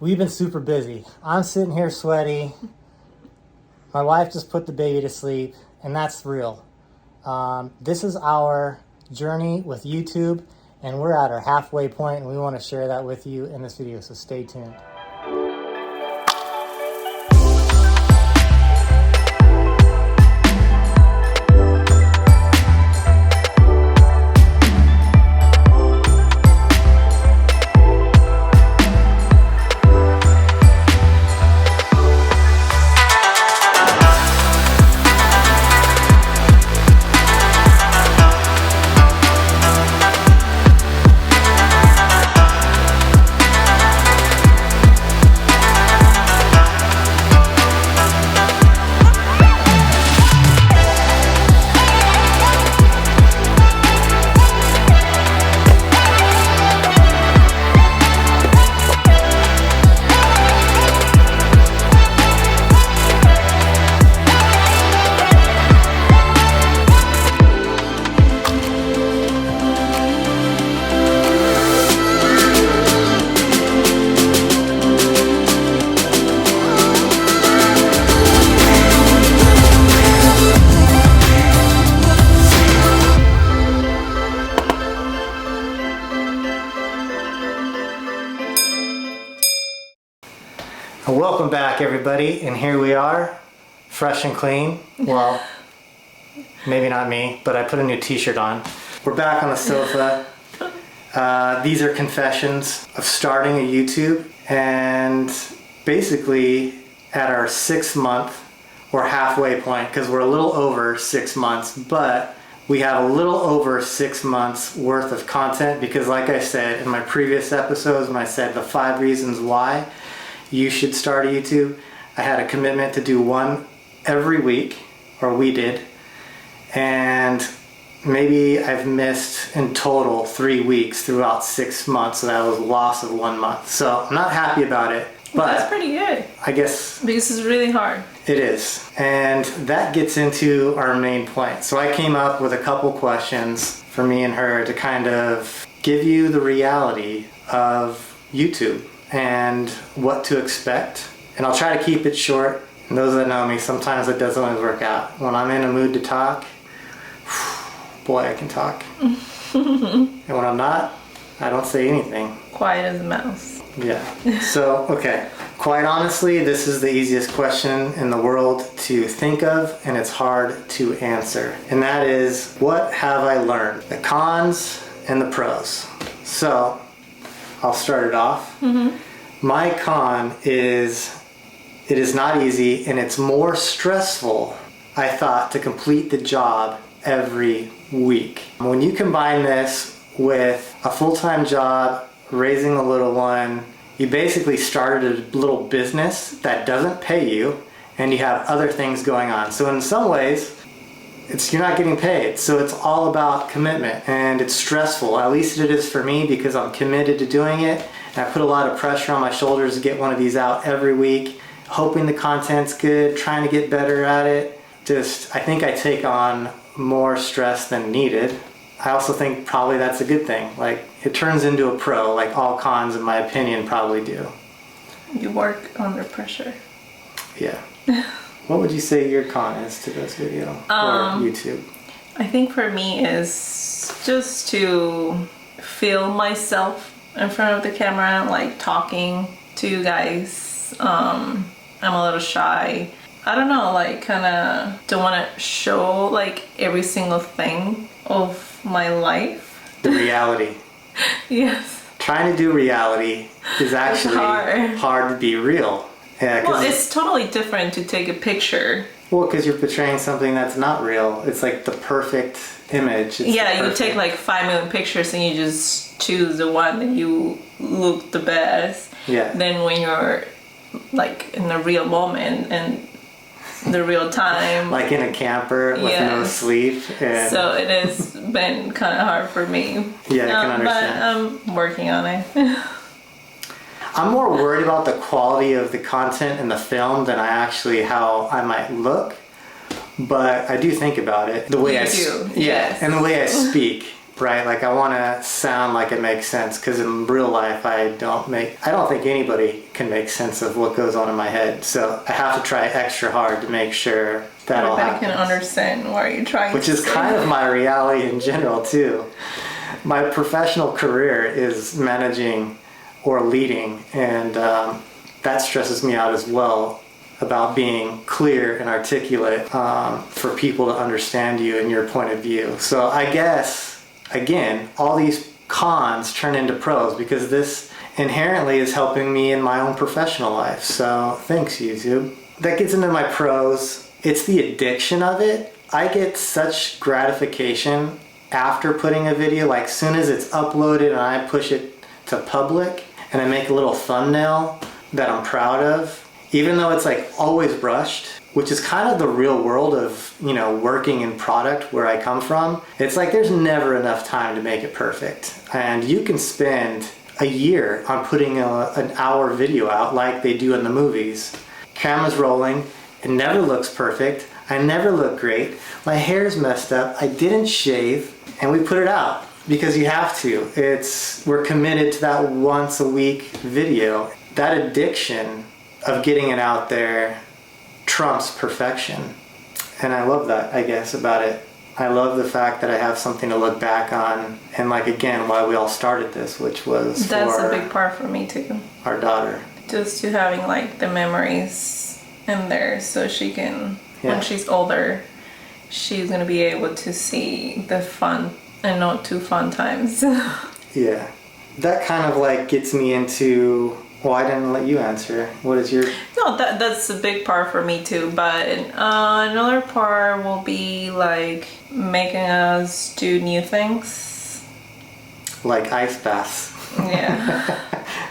We've been super busy. I'm sitting here sweaty. My wife just put the baby to sleep, and that's real. This is our journey with YouTube, and we're at our halfway point, and we want to share that with you in this video, so stay tuned. Welcome back, everybody, and here we are, fresh and clean. Well, maybe not me, but I put a new t-shirt on. We're back on the sofa. These are confessions of starting a YouTube, and basically at our 6 month or halfway point, because we're a little over 6 months, but we have a little over 6 months worth of content, because like I said in my previous episodes, when I said the 5 reasons why you should start a YouTube, I had a commitment to do one every week, or we did, and maybe I've missed in total 3 weeks throughout 6 months, so that was a loss of 1 month. So I'm not happy about it, but that's pretty good. I guess because it's really hard. It is, and that gets into our main point. So I came up with a couple questions for me and her to kind of give you the reality of YouTube and what to expect. And I'll try to keep it short. And those that know me, sometimes it doesn't always work out. When I'm in a mood to talk, boy, I can talk. And when I'm not, I don't say anything. Quiet as a mouse. Yeah. So, okay. Quite honestly, this is the easiest question in the world to think of, and it's hard to answer. And that is, what have I learned? The cons and the pros. So, I'll start it off. My con is it is not easy, and it's more stressful, I thought, to complete the job every week. When you combine this with a full-time job, raising a little one, you basically started a little business that doesn't pay you, and you have other things going on. So in some ways, you're not getting paid, so it's all about commitment, and it's stressful. At least it is for me, because I'm committed to doing it, and I put a lot of pressure on my shoulders to get one of these out every week, hoping the content's good, trying to get better at it. I think I take on more stress than needed. I also think probably that's a good thing. Like, it turns into a pro, like all cons, in my opinion, probably do. You work under pressure. Yeah. What would you say your con is to this video or YouTube? I think for me is just to feel myself in front of the camera, like talking to you guys. I'm a little shy. I don't know, like kind of don't want to show like every single thing of my life. The reality. Yes. Trying to do reality is actually hard to be real. Yeah, well, it's totally different to take a picture. Well, because you're portraying something that's not real. It's like the perfect image. You take like 5 million pictures and you just choose the one that you look the best. Yeah. Then when you're like in the real moment and the real time. Like in a camper with no sleep. And so it has been kind of hard for me. Yeah, I can understand. But I'm working on it. I'm more worried about the quality of the content in the film than how I might look. But I do think about it. The way you do. Yeah, yes. And the way I speak. right? Like I want to sound like it makes sense, because in real life I don't think anybody can make sense of what goes on in my head. So I have to try extra hard to make sure that all happens. Everybody can understand what you're trying to say. Which is kind of my reality in general too. My professional career is managing or leading, and that stresses me out as well, about being clear and articulate for people to understand you and your point of view. So I guess, again, all these cons turn into pros, because this inherently is helping me in my own professional life. So thanks, YouTube. That gets into my pros. It's the addiction of it. I get such gratification after putting a video, like soon as it's uploaded and I push it to public and I make a little thumbnail that I'm proud of, even though it's like always rushed, which is kind of the real world of, working in product where I come from. It's like there's never enough time to make it perfect. And you can spend a year on putting an hour video out like they do in the movies. Camera's rolling, it never looks perfect, I never look great, my hair's messed up, I didn't shave, and we put it out because you have to. We're committed to that once a week video. That addiction of getting it out there trumps perfection. And I love that, I guess, about it. I love the fact that I have something to look back on, and like, again, why we all started this, which was That's a big part for me too. Our daughter. Just to having like the memories in there, so she can, when she's older, she's gonna be able to see the fun and not too fun times. Yeah. That kind of like gets me into, well, I didn't let you answer. What is your... No, that's a big part for me too, but another part will be like making us do new things. Like ice baths. Yeah.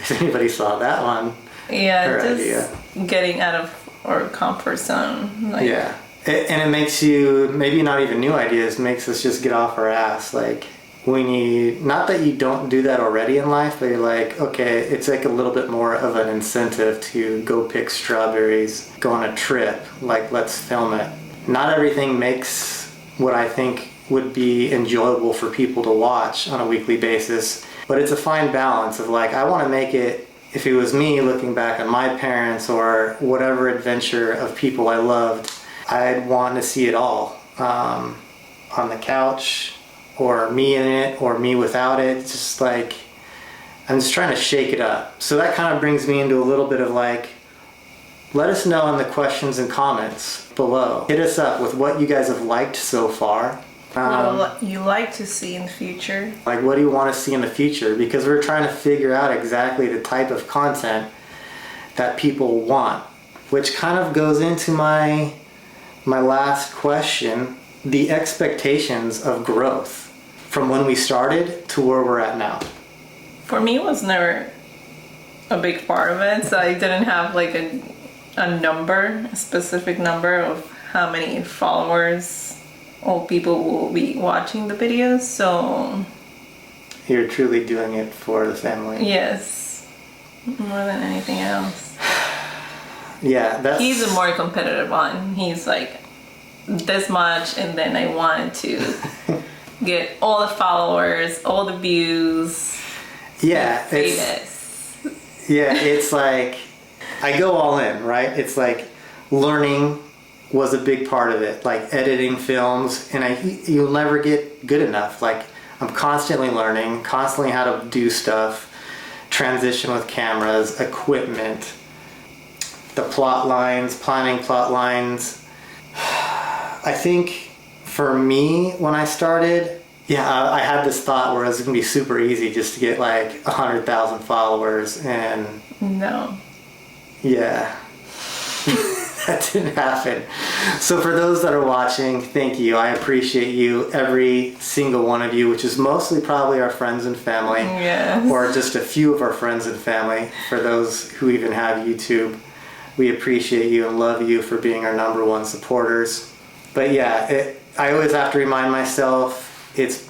If anybody saw that one. Yeah, just getting out of our comfort zone. Like, yeah. And it makes you, maybe not even new ideas, makes us just get off our ass. Like, we need, not that you don't do that already in life, but you're like, okay, it's like a little bit more of an incentive to go pick strawberries, go on a trip, like let's film it. Not everything makes what I think would be enjoyable for people to watch on a weekly basis, but it's a fine balance of like, I want to make it, if it was me looking back on my parents or whatever adventure of people I loved, I'd want to see it all on the couch, or me in it, or me without it. It's just like, I'm just trying to shake it up. So that kind of brings me into a little bit of like, let us know in the questions and comments below. Hit us up with what you guys have liked so far. What you like to see in the future. Like, what do you want to see in the future? Because we're trying to figure out exactly the type of content that people want, which kind of goes into my last question, the expectations of growth from when we started to where we're at now. For me, it was never a big part of it, so I didn't have like a number, a specific number of how many followers or people will be watching the videos. So you're truly doing it for the family. Yes, more than anything else. Yeah, he's a more competitive one. He's like, this much, and then I wanted to get all the followers, all the views. Yeah, famous. It's like, I go all in, right? It's like learning was a big part of it, like editing films, and you'll never get good enough. Like, I'm constantly learning, constantly how to do stuff, transition with cameras, equipment, the plot lines, planning plot lines. I think for me, when I started, I had this thought where it was going to be super easy just to get like 100,000 followers, and no. Yeah. That didn't happen. So for those that are watching, thank you. I appreciate you, every single one of you, which is mostly probably our friends and family. Yes. Or just a few of our friends and family, for those who even have YouTube. We appreciate you and love you for being our #1 supporters. But yeah, I always have to remind myself, it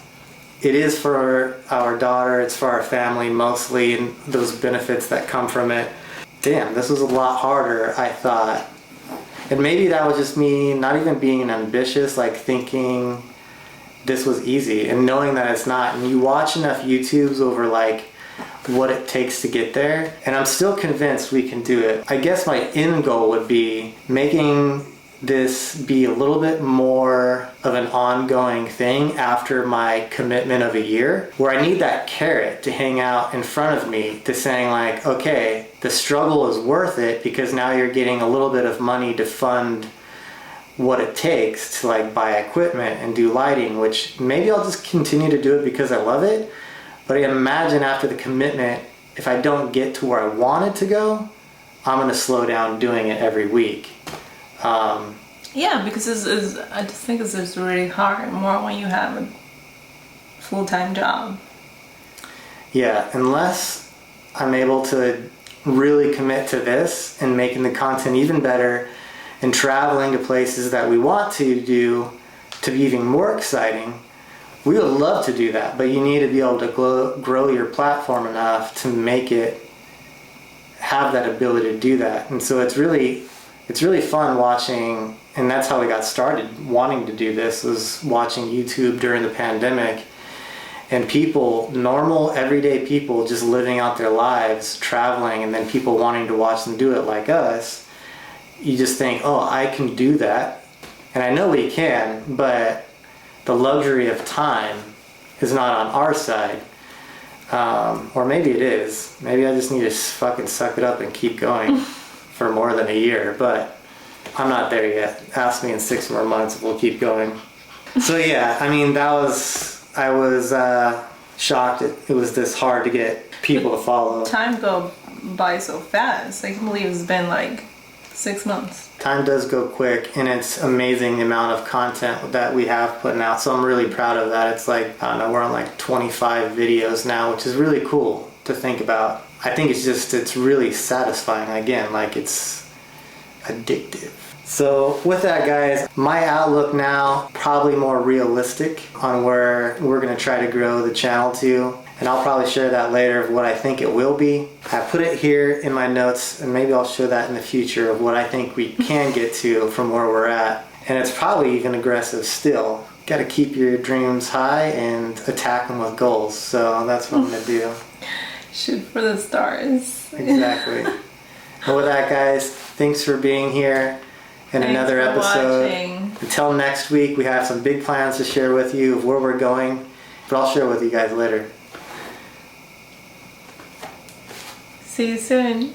is for our daughter, it's for our family mostly, and those benefits that come from it. Damn, this was a lot harder, I thought. And maybe that was just me not even being ambitious, like thinking this was easy, and knowing that it's not. And you watch enough YouTubes over like what it takes to get there, and I'm still convinced we can do it. I guess my end goal would be making this be a little bit more of an ongoing thing after my commitment of a year, where I need that carrot to hang out in front of me to saying like, okay, the struggle is worth it because now you're getting a little bit of money to fund what it takes to like buy equipment and do lighting, which maybe I'll just continue to do it because I love it. But I imagine after the commitment, if I don't get to where I want it to go, I'm going to slow down doing it every week. Yeah, because I just think it's really hard, more when you have a full-time job. Yeah, unless I'm able to really commit to this and making the content even better and traveling to places that we want to do to be even more exciting, we would love to do that. But you need to be able to grow your platform enough to make it have that ability to do that. And so it's really fun watching, and that's how we got started wanting to do this, was watching YouTube during the pandemic, and people, normal everyday people, just living out their lives, traveling, and then people wanting to watch them do it like us. You just think, oh, I can do that, and I know we can, but the luxury of time is not on our side. Or maybe it is. Maybe I just need to fucking suck it up and keep going for more than a year, but I'm not there yet. Ask me in 6 more months if we'll keep going. So yeah, I mean, I was shocked it was this hard to get people to follow. Time go by so fast. I can believe it's been like 6 months. Time does go quick, and it's amazing the amount of content that we have putting out, so I'm really proud of that. It's like, I don't know, we're on like 25 videos now, which is really cool to think about. I think it's really satisfying. Again, like, it's addictive. So with that, guys, my outlook now, probably more realistic on where we're going to try to grow the channel to. And I'll probably share that later of what I think it will be. I put it here in my notes, and maybe I'll show that in the future of what I think we can get to from where we're at. And it's probably even aggressive still. Got to keep your dreams high and attack them with goals. So that's what I'm going to do. Shoot for the stars. Exactly. And with that, guys, thanks for being here in another episode. Watching. Until next week, we have some big plans to share with you of where we're going. But I'll share with you guys later. See you soon.